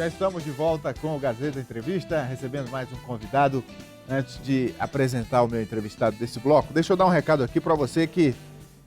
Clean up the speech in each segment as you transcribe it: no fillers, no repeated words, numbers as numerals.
Já estamos de volta com o Gazeta Entrevista, recebendo mais um convidado. Antes de apresentar o meu entrevistado desse bloco, deixa eu dar um recado aqui para você que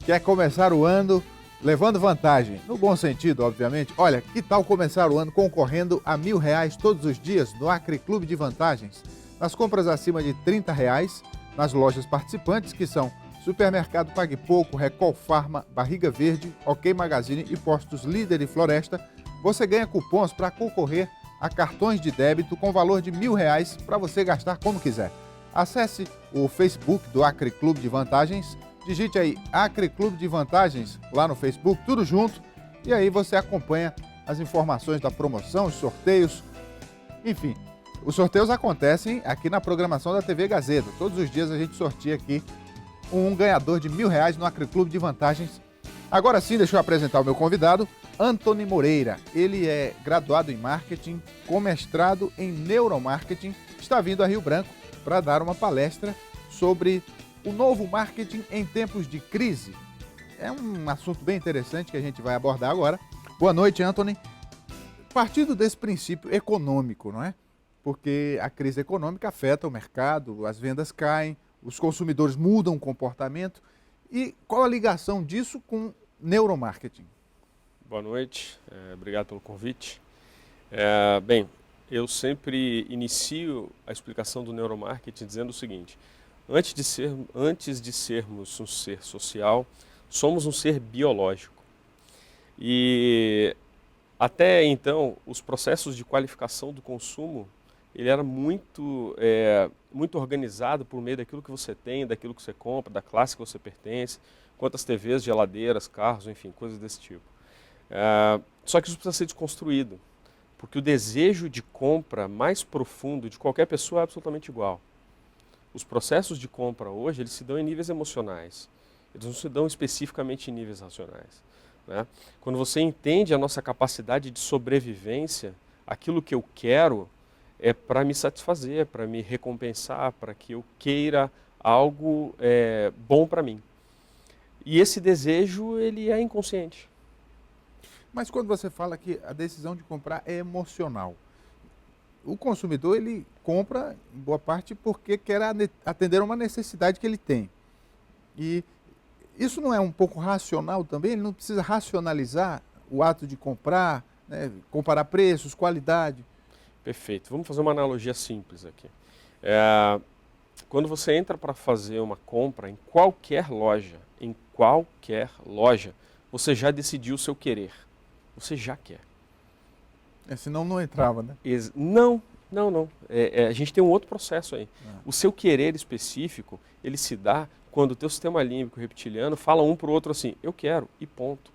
quer começar o ano levando vantagem, no bom sentido, obviamente. Olha, que tal começar o ano concorrendo a R$1.000 todos os dias no Acre Clube de Vantagens? Nas compras acima de R$30, nas lojas participantes, que são Supermercado Pague Pouco, Recol Farma, Barriga Verde, OK Magazine e Postos Líder e Floresta, você ganha cupons para concorrer a cartões de débito com valor de R$1.000 para você gastar como quiser. Acesse o Facebook do Acre Clube de Vantagens, digite aí Acre Clube de Vantagens lá no Facebook, tudo junto, e aí você acompanha as informações da promoção, os sorteios, enfim. Os sorteios acontecem aqui na programação da TV Gazeta. Todos os dias a gente sorteia aqui um ganhador de R$1.000 no Acre Clube de Vantagens. Agora sim, deixa eu apresentar o meu convidado, Antony Moreira. Ele é graduado em marketing, com mestrado em neuromarketing, está vindo a Rio Branco para dar uma palestra sobre o novo marketing em tempos de crise. É um assunto bem interessante que a gente vai abordar agora. Boa noite, Antony. Partindo desse princípio econômico, não é? Porque a crise econômica afeta o mercado, as vendas caem, os consumidores mudam o comportamento. E qual a ligação disso com neuromarketing? Boa noite, obrigado pelo convite. Bem, eu sempre inicio a explicação do neuromarketing dizendo o seguinte: antes de sermos um ser social, somos um ser biológico. E até então, os processos de qualificação do consumo, ele era muito organizado por meio daquilo que você tem, daquilo que você compra, da classe que você pertence, quantas TVs, geladeiras, carros, enfim, coisas desse tipo. Só que isso precisa ser desconstruído, porque o desejo de compra mais profundo de qualquer pessoa é absolutamente igual. Os processos de compra hoje, eles se dão em níveis emocionais, eles não se dão especificamente em níveis racionais, né? Quando você entende a nossa capacidade de sobrevivência, aquilo que eu quero é para me satisfazer, para me recompensar, para que eu queira algo bom para mim. E esse desejo, ele é inconsciente. Mas quando você fala que a decisão de comprar é emocional, o consumidor ele compra em boa parte porque quer atender a uma necessidade que ele tem. E isso não é um pouco racional também? Ele não precisa racionalizar o ato de comprar, né, comparar preços, qualidade? Perfeito. Vamos fazer uma analogia simples aqui. Quando você entra para fazer uma compra em qualquer loja, você já decidiu o seu querer. Você já quer. Senão não entrava, né? Não. A gente tem um outro processo aí. O seu querer específico, ele se dá quando o teu sistema límbico reptiliano fala um para o outro assim, eu quero, e ponto.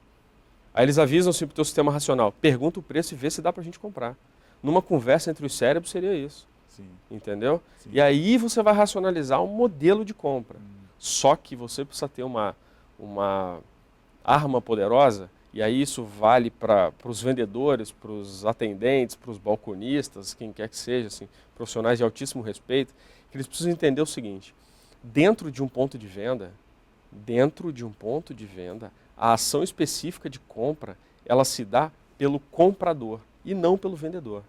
Aí eles avisam assim para o teu sistema racional, pergunta o preço e vê se dá para a gente comprar. Numa conversa entre os cérebros seria isso. Sim. Entendeu? Sim. E aí você vai racionalizar um modelo de compra. Só que você precisa ter uma arma poderosa. E aí isso vale para os vendedores, para os atendentes, para os balconistas, quem quer que seja, assim, profissionais de altíssimo respeito, que eles precisam entender o seguinte: dentro de um ponto de venda, a ação específica de compra, ela se dá pelo comprador e não pelo vendedor.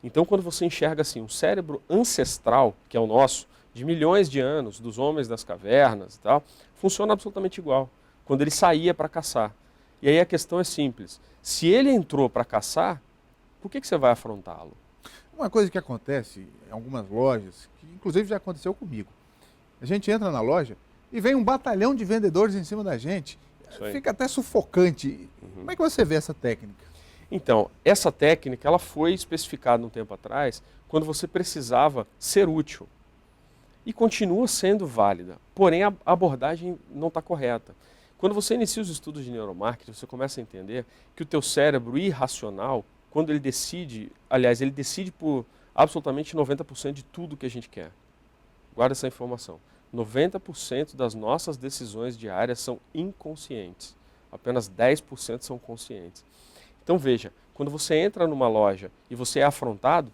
Então, quando você enxerga assim, um cérebro ancestral, que é o nosso, de milhões de anos, dos homens das cavernas e tal, funciona absolutamente igual, quando ele saía para caçar. E aí a questão é simples. Se ele entrou para caçar, por que você vai afrontá-lo? Uma coisa que acontece em algumas lojas, que inclusive já aconteceu comigo, a gente entra na loja e vem um batalhão de vendedores em cima da gente, fica até sufocante. Como é que você vê essa técnica? Então, essa técnica ela foi especificada um tempo atrás, quando você precisava ser útil. E continua sendo válida, porém a abordagem não está correta. Quando você inicia os estudos de neuromarketing, você começa a entender que o teu cérebro irracional, quando ele decide, aliás, ele decide por absolutamente 90% de tudo que a gente quer. Guarda essa informação. 90% das nossas decisões diárias são inconscientes. Apenas 10% são conscientes. Então veja, quando você entra numa loja e você é afrontado,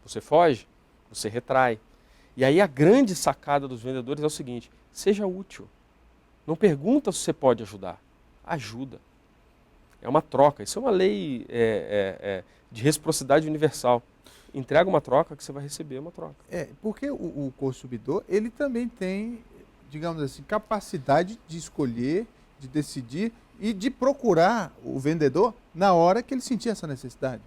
você foge, você retrai. E aí a grande sacada dos vendedores é o seguinte: seja útil. Não pergunta se você pode ajudar. Ajuda. É uma troca. Isso é uma lei de reciprocidade universal. Entrega uma troca que você vai receber uma troca. Porque o consumidor, ele também tem, digamos assim, capacidade de escolher, de decidir e de procurar o vendedor na hora que ele sentir essa necessidade.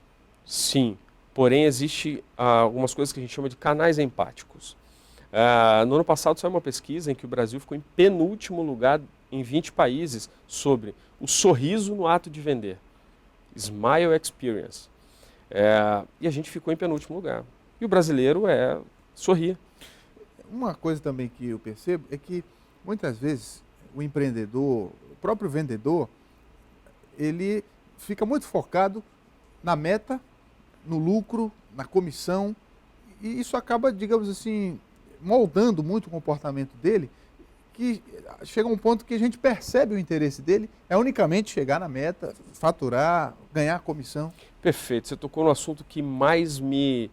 Sim, porém existe algumas coisas que a gente chama de canais empáticos. No ano passado saiu uma pesquisa em que o Brasil ficou em penúltimo lugar em 20 países sobre o sorriso no ato de vender. Smile Experience. E a gente ficou em penúltimo lugar. E o brasileiro sorrir. Uma coisa também que eu percebo é que muitas vezes o empreendedor, o próprio vendedor, ele fica muito focado na meta, no lucro, na comissão, e isso acaba, digamos assim, moldando muito o comportamento dele, que chega a um ponto que a gente percebe o interesse dele é unicamente chegar na meta, faturar, ganhar comissão. Perfeito, você tocou no assunto que mais me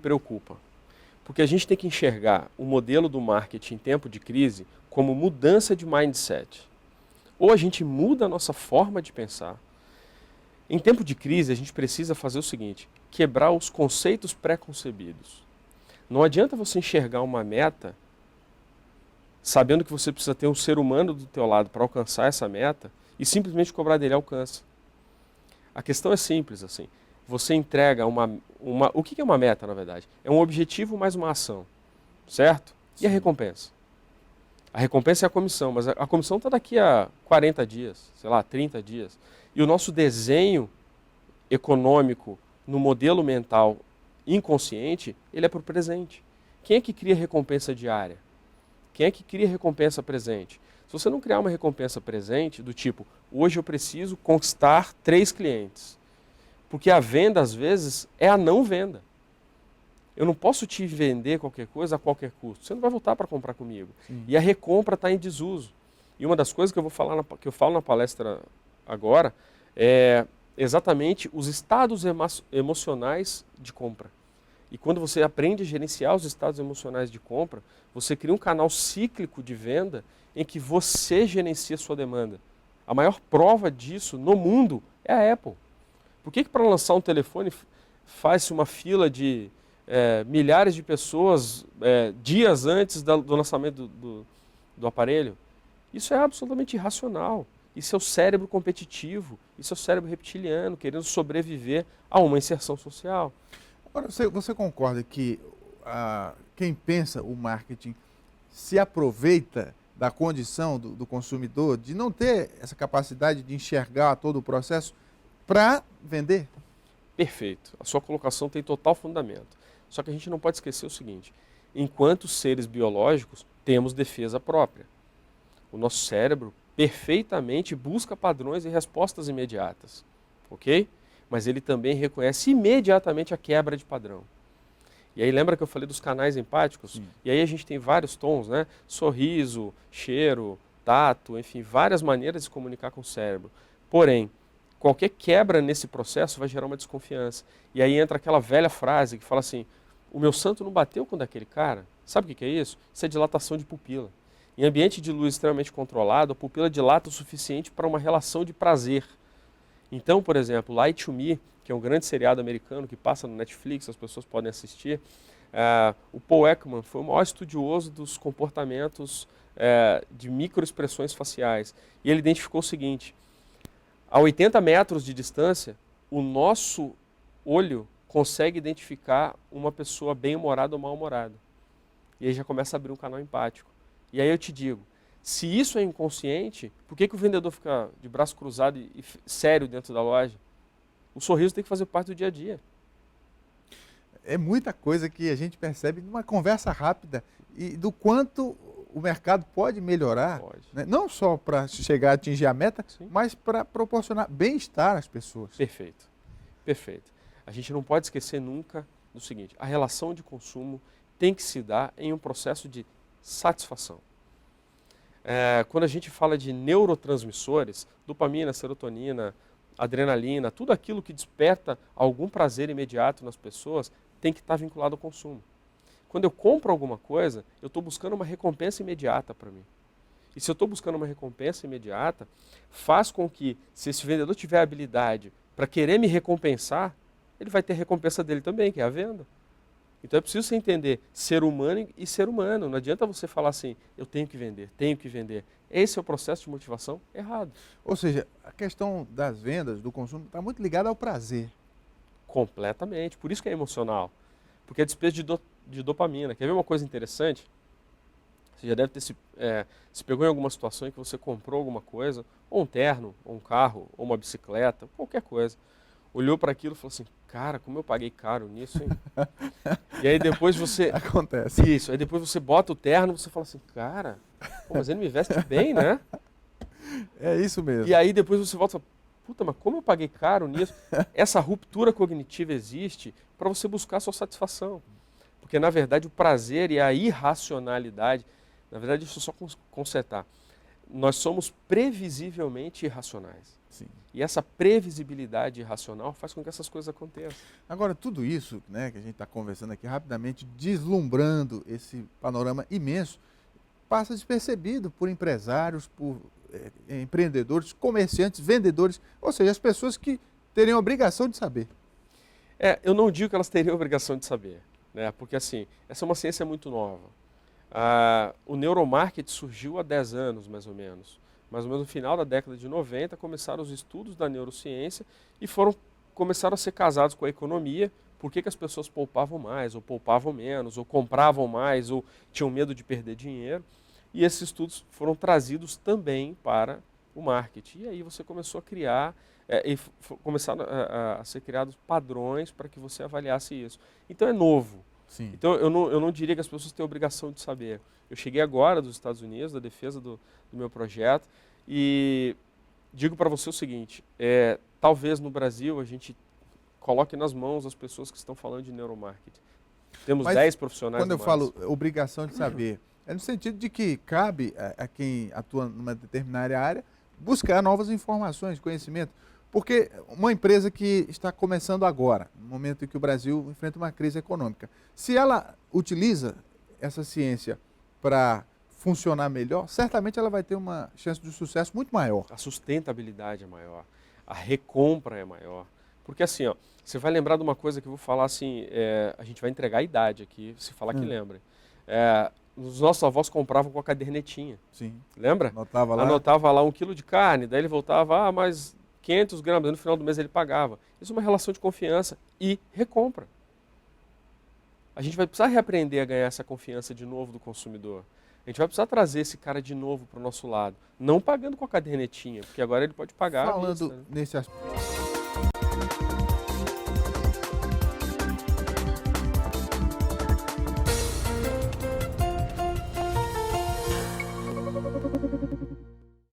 preocupa. Porque a gente tem que enxergar o modelo do marketing em tempo de crise como mudança de mindset. Ou a gente muda a nossa forma de pensar. Em tempo de crise, a gente precisa fazer o seguinte, quebrar os conceitos pré-concebidos. Não adianta você enxergar uma meta sabendo que você precisa ter um ser humano do teu lado para alcançar essa meta e simplesmente cobrar dele alcance. A questão é simples, assim. Você entrega o que é uma meta, na verdade? É um objetivo mais uma ação, certo? E a recompensa? A recompensa é a comissão, mas a comissão está daqui a 40 dias, sei lá, 30 dias. E o nosso desenho econômico no modelo mental inconsciente, ele é para o presente. Quem é que cria recompensa diária? Quem é que cria recompensa presente? Se você não criar uma recompensa presente, do tipo, hoje eu preciso conquistar 3 clientes. Porque a venda, às vezes, é a não venda. Eu não posso te vender qualquer coisa a qualquer custo. Você não vai voltar para comprar comigo. Sim. E a recompra está em desuso. E uma das coisas que eu falo na palestra agora é exatamente os estados emocionais de compra. E quando você aprende a gerenciar os estados emocionais de compra, você cria um canal cíclico de venda em que você gerencia a sua demanda. A maior prova disso no mundo é a Apple. Por que para lançar um telefone faz-se uma fila de milhares de pessoas dias antes do lançamento do aparelho? Isso é absolutamente irracional. Isso é o cérebro competitivo, isso é o cérebro reptiliano, querendo sobreviver a uma inserção social. Agora, você concorda que quem pensa o marketing se aproveita da condição do consumidor de não ter essa capacidade de enxergar todo o processo para vender? Perfeito. A sua colocação tem total fundamento. Só que a gente não pode esquecer o seguinte, enquanto seres biológicos, temos defesa própria. O nosso cérebro perfeitamente busca padrões e respostas imediatas, ok? Mas ele também reconhece imediatamente a quebra de padrão. E aí lembra que eu falei dos canais empáticos? Sim. E aí a gente tem vários tons, né? Sorriso, cheiro, tato, enfim, várias maneiras de se comunicar com o cérebro. Porém, qualquer quebra nesse processo vai gerar uma desconfiança. E aí entra aquela velha frase que fala assim, o meu santo não bateu com daquele cara? Sabe o que é isso? Isso é dilatação de pupila. Em ambiente de luz extremamente controlado, a pupila dilata o suficiente para uma relação de prazer. Então, por exemplo, Lie to Me, que é um grande seriado americano que passa no Netflix, as pessoas podem assistir, o Paul Ekman foi o maior estudioso dos comportamentos de microexpressões faciais. E ele identificou o seguinte, a 80 metros de distância, o nosso olho consegue identificar uma pessoa bem-humorada ou mal-humorada. E aí já começa a abrir um canal empático. E aí eu te digo, se isso é inconsciente, por que o vendedor fica de braço cruzado e sério dentro da loja? O sorriso tem que fazer parte do dia a dia. É muita coisa que a gente percebe numa conversa rápida e do quanto o mercado pode melhorar, Pode. Né? Não só para chegar a atingir a meta, Sim. mas para proporcionar bem-estar às pessoas. Perfeito, perfeito. A gente não pode esquecer nunca do seguinte, a relação de consumo tem que se dar em um processo de satisfação. Quando a gente fala de neurotransmissores, dopamina, serotonina, adrenalina, tudo aquilo que desperta algum prazer imediato nas pessoas tem que estar vinculado ao consumo. Quando eu compro alguma coisa, eu estou buscando uma recompensa imediata para mim. E se eu estou buscando uma recompensa imediata, faz com que, se esse vendedor tiver habilidade para querer me recompensar, ele vai ter a recompensa dele também, que é a venda. Então é preciso você entender ser humano e ser humano. Não adianta você falar assim, eu tenho que vender, tenho que vender. Esse é o processo de motivação errado. Ou seja, a questão das vendas, do consumo, está muito ligada ao prazer. Completamente. Por isso que é emocional. Porque é despejo de dopamina. Quer ver uma coisa interessante? Você já deve ter se pegou em alguma situação em que você comprou alguma coisa, ou um terno, ou um carro, ou uma bicicleta, qualquer coisa. Olhou para aquilo e falou assim, cara, como eu paguei caro nisso, hein? E aí depois você... Acontece. Isso, aí depois você bota o terno e você fala assim, cara, pô, mas ele me veste bem, né? É isso mesmo. E aí depois você volta e fala, puta, mas como eu paguei caro nisso? Essa ruptura cognitiva existe para você buscar a sua satisfação. Porque, na verdade, o prazer e a irracionalidade, na verdade, deixa eu só consertar, nós somos previsivelmente irracionais. Sim. E essa previsibilidade irracional faz com que essas coisas aconteçam. Agora, tudo isso, né, que a gente está conversando aqui rapidamente, deslumbrando esse panorama imenso, passa despercebido por empresários, por empreendedores, comerciantes, vendedores, ou seja, as pessoas que teriam a obrigação de saber. Eu não digo que elas teriam a obrigação de saber, né, porque assim, essa é uma ciência muito nova. O neuromarketing surgiu há 10 anos, mais ou menos no final da década de 90, começaram os estudos da neurociência e começaram a ser casados com a economia. Por que as pessoas poupavam mais, ou poupavam menos, ou compravam mais, ou tinham medo de perder dinheiro. E esses estudos foram trazidos também para o marketing. E aí você começou a criar, começaram a ser criados padrões para que você avaliasse isso. Então é novo. Sim. Então eu não diria que as pessoas têm a obrigação de saber. Eu cheguei agora dos Estados Unidos, da defesa do meu projeto, e digo para você o seguinte, talvez no Brasil a gente coloque nas mãos as pessoas que estão falando de neuromarketing. Temos 10 profissionais. Quando eu falo obrigação de saber, é no sentido de que cabe a quem atua numa determinada área buscar novas informações, conhecimento. Porque uma empresa que está começando agora, no momento em que o Brasil enfrenta uma crise econômica, se ela utiliza essa ciência para funcionar melhor, certamente ela vai ter uma chance de sucesso muito maior. A sustentabilidade é maior, a recompra é maior. Porque assim, ó, você vai lembrar de uma coisa que eu vou falar assim, a gente vai entregar a idade aqui, se falar que lembra. Os nossos avós compravam com a cadernetinha. Sim. Lembra? Anotava lá 1 quilo de carne, daí ele voltava, mas 500 gramas, e no final do mês ele pagava. Isso é uma relação de confiança e recompra. A gente vai precisar reaprender a ganhar essa confiança de novo do consumidor. A gente vai precisar trazer esse cara de novo para o nosso lado. Não pagando com a cadernetinha, porque agora ele pode pagar. Falando nesse aspecto.